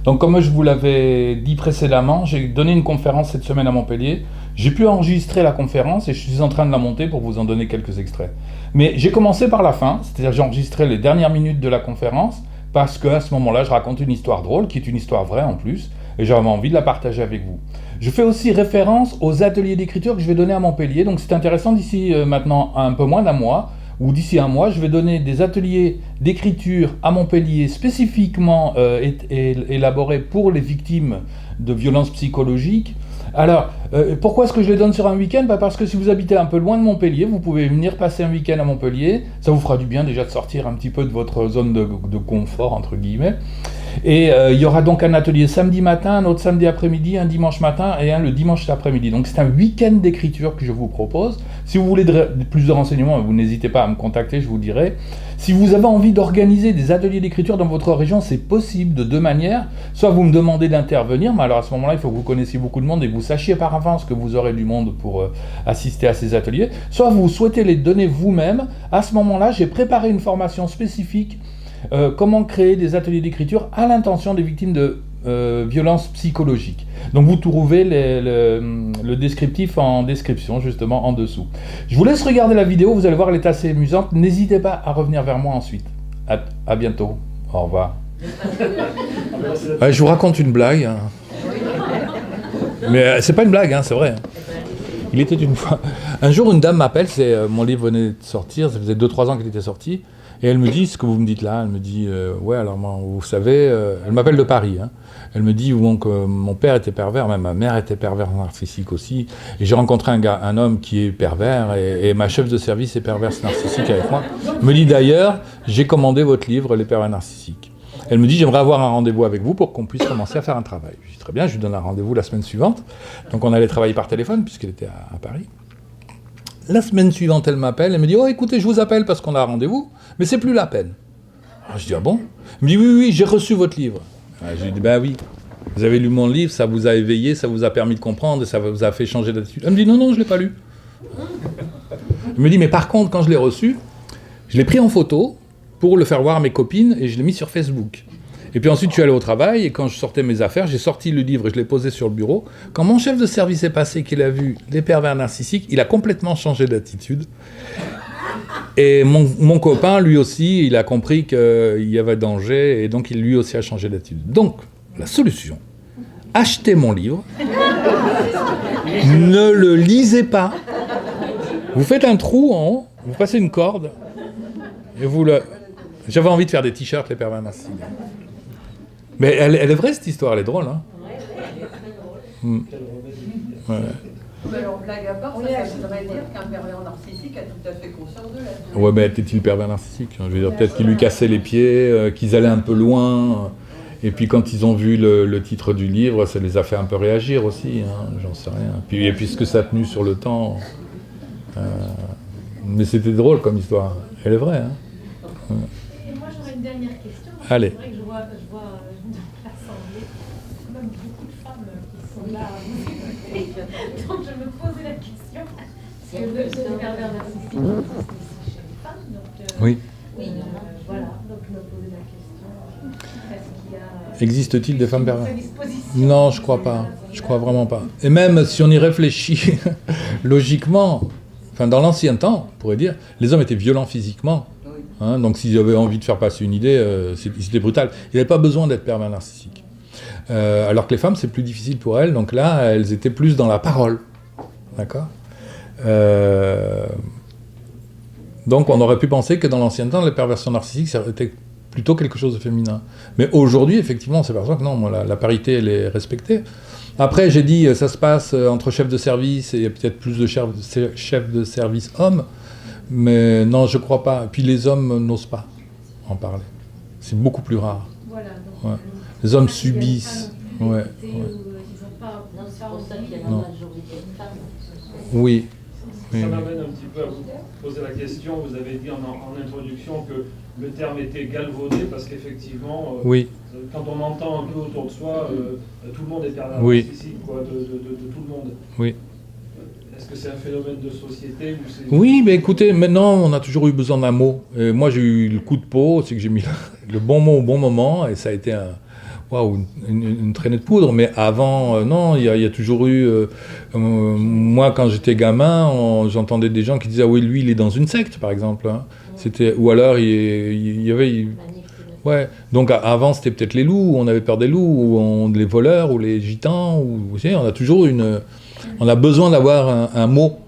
Donc comme je vous l'avais dit précédemment, j'ai donné une conférence cette semaine à Montpellier. J'ai pu enregistrer la conférence et je suis en train de la monter pour vous en donner quelques extraits. Mais j'ai commencé par la fin, c'est-à-dire j'ai enregistré les dernières minutes de la conférence parce qu'à ce moment-là, je raconte une histoire drôle, qui est une histoire vraie en plus, et j'avais envie de la partager avec vous. Je fais aussi référence aux ateliers d'écriture que je vais donner à Montpellier, donc c'est intéressant d'ici maintenant un peu moins d'un mois, ou d'ici un mois, je vais donner des ateliers d'écriture à Montpellier spécifiquement élaborés pour les victimes de violences psychologiques. Alors, pourquoi est-ce que je les donne sur un week-end? Parce que si vous habitez un peu loin de Montpellier, vous pouvez venir passer un week-end à Montpellier. Ça vous fera du bien déjà de sortir un petit peu de votre zone de confort, entre guillemets. Et il y aura donc un atelier samedi matin, un autre samedi après-midi, un dimanche matin et un le dimanche après-midi. Donc c'est un week-end d'écriture que je vous propose. Si vous voulez plus de renseignements, vous n'hésitez pas à me contacter, je vous dirai. Si vous avez envie d'organiser des ateliers d'écriture dans votre région, c'est possible de deux manières. Soit vous me demandez d'intervenir, mais alors à ce moment-là, il faut que vous connaissiez beaucoup de monde et que vous sachiez par avance que vous aurez du monde pour assister à ces ateliers. Soit vous souhaitez les donner vous-même. À ce moment-là, j'ai préparé une formation spécifique. Comment créer des ateliers d'écriture à l'intention des victimes de violences psychologiques. Donc vous trouvez le descriptif en description, justement en dessous. Je vous laisse regarder la vidéo, vous allez voir, elle est assez amusante. N'hésitez pas à revenir vers moi ensuite. À bientôt. Au revoir. Je vous raconte une blague. Hein. Mais c'est pas une blague, hein, c'est vrai. Hein. Il était une fois... Un jour, une dame m'appelle, mon livre venait de sortir, ça faisait 2-3 ans qu'il était sorti. Et elle me dit ce que vous me dites là, elle me dit ouais alors moi, vous savez, elle m'appelle de Paris, hein. Elle me dit donc mon père était pervers, même ma mère était pervers narcissique aussi, et j'ai rencontré un homme qui est pervers, et ma chef de service est perverse narcissique avec moi. Elle me dit d'ailleurs, j'ai commandé votre livre, Les pervers narcissiques. Elle me dit j'aimerais avoir un rendez-vous avec vous pour qu'on puisse commencer à faire un travail. Je dis très bien, je lui donne un rendez-vous la semaine suivante, donc on allait travailler par téléphone puisqu'elle était à Paris. La semaine suivante, elle m'appelle, elle me dit « Oh, écoutez, je vous appelle parce qu'on a un rendez-vous, mais c'est plus la peine. » Alors, je dis « Ah bon ?» Elle me dit « Oui, j'ai reçu votre livre. » Je lui dis « Ben oui, vous avez lu mon livre, ça vous a éveillé, ça vous a permis de comprendre, ça vous a fait changer d'attitude. » Elle me dit « Non, je ne l'ai pas lu. » Elle me dit « Mais par contre, quand je l'ai reçu, je l'ai pris en photo pour le faire voir à mes copines et je l'ai mis sur Facebook. Et puis ensuite, je suis allé au travail et quand je sortais mes affaires, j'ai sorti le livre et je l'ai posé sur le bureau. Quand mon chef de service est passé, qu'il a vu Les pervers narcissiques, il a complètement changé d'attitude. Et mon copain, lui aussi, il a compris qu'il y avait danger et donc lui aussi a changé d'attitude. Donc, la solution, achetez mon livre, ne le lisez pas, vous faites un trou en haut, vous passez une corde et vous le... J'avais envie de faire des t-shirts Les pervers narcissiques. Mais elle est vraie cette histoire, elle est drôle, hein. Ouais. Mais alors, blague à part, ça voudrait dire qu'un pervers narcissique a tout à fait conscience de la... Ouais, mais était-il pervers narcissique? Je veux dire, peut-être qu'il lui cassait les pieds, qu'ils allaient un peu loin, et puis quand ils ont vu le titre du livre, ça les a fait un peu réagir aussi, hein, j'en sais rien. Et puis ce que ça a tenu sur le temps... mais c'était drôle comme histoire, elle est vraie, hein. Ouais. Et moi j'aurais une dernière question. Allez. C'est vrai que je vois dans l'assemblée même beaucoup de femmes qui sont là. Donc je me posais la question, parce que le pervers narcissique existe aussi chez les femmes. Donc, Oui. Voilà, donc je me posais la question, est-ce qu'il y a... Existe-t-il des femmes perverses? Non, je crois pas. Je crois vraiment pas. Et même si on y réfléchit logiquement, enfin dans l'ancien temps, on pourrait dire, les hommes étaient violents physiquement. Hein, donc s'ils avaient envie de faire passer une idée, c'était brutal. Il n'y avait pas besoin d'être pervers narcissique. Alors que les femmes, c'est plus difficile pour elles. Donc là, elles étaient plus dans la parole. D'accord ? Donc on aurait pu penser que dans l'ancien temps, les perversions narcissiques, ça était plutôt quelque chose de féminin. Mais aujourd'hui, effectivement, on s'aperçoit que non, la parité, elle est respectée. Après, j'ai dit, ça se passe entre chefs de service et peut-être plus de chefs de service hommes. Mais non, je crois pas. Et puis les hommes n'osent pas en parler. C'est beaucoup plus rare. Voilà, donc, ouais. Les hommes subissent. Ouais. Ils n'ont pas... Non, c'est pour ça qu'il y a la majorité de femmes. Oui. Ça m'amène un petit peu à vous poser la question. Vous avez dit en introduction que le terme était galvaudé parce qu'effectivement, oui. Quand on entend un peu autour de soi, tout le monde est pervers narcissique, quoi, de tout le monde. Oui. Est-ce que c'est un phénomène de société ou c'est... Oui, mais écoutez, maintenant, on a toujours eu besoin d'un mot. Et moi, j'ai eu le coup de peau, c'est que j'ai mis le bon mot au bon moment, et ça a été waouh, une traînée de poudre. Mais avant, non, il y a toujours eu... moi, quand j'étais gamin, j'entendais des gens qui disaient « Ah oui, lui, il est dans une secte, par exemple. Hein. » Ou alors, il y avait... Ouais. Donc avant, c'était peut-être les loups, on avait peur des loups, ou les voleurs, ou les gitans. Vous savez, on a toujours on a besoin d'avoir un mot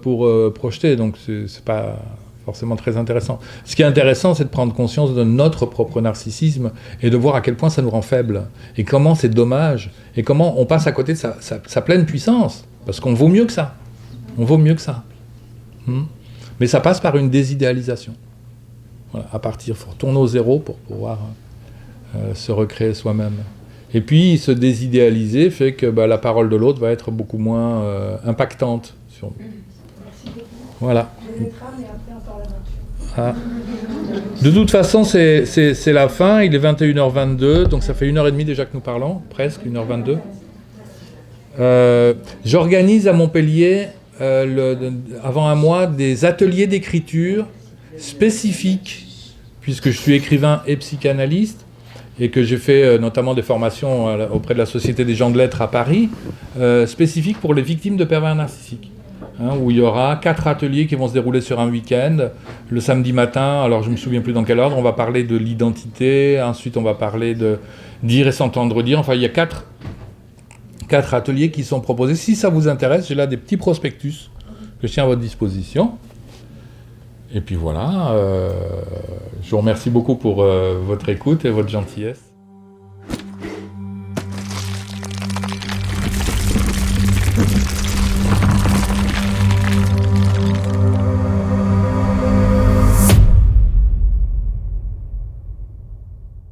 pour projeter, donc c'est pas forcément très intéressant. Ce qui est intéressant, c'est de prendre conscience de notre propre narcissisme et de voir à quel point ça nous rend faibles, et comment c'est dommage, et comment on passe à côté de sa pleine puissance, parce qu'on vaut mieux que ça. On vaut mieux que ça. Mais ça passe par une désidéalisation. Voilà, à partir, il faut retourner au zéro pour pouvoir se recréer soi-même. Et puis, se désidéaliser fait que la parole de l'autre va être beaucoup moins impactante sur nous. Voilà. Ah. De toute façon, c'est la fin. Il est 21h22, donc ça fait 1h30 déjà que nous parlons, presque 1h22. J'organise à Montpellier, avant un mois, des ateliers d'écriture spécifiques, puisque je suis écrivain et psychanalyste, et que j'ai fait notamment des formations auprès de la Société des gens de lettres à Paris, spécifiques pour les victimes de pervers narcissiques. Où il y aura 4 ateliers qui vont se dérouler sur un week-end. Le samedi matin, alors je ne me souviens plus dans quel ordre, on va parler de l'identité, ensuite on va parler de dire et s'entendre dire. Enfin, il y a 4 ateliers qui sont proposés. Si ça vous intéresse, j'ai là des petits prospectus que je tiens à votre disposition. Et puis voilà, je vous remercie beaucoup pour votre écoute et votre gentillesse.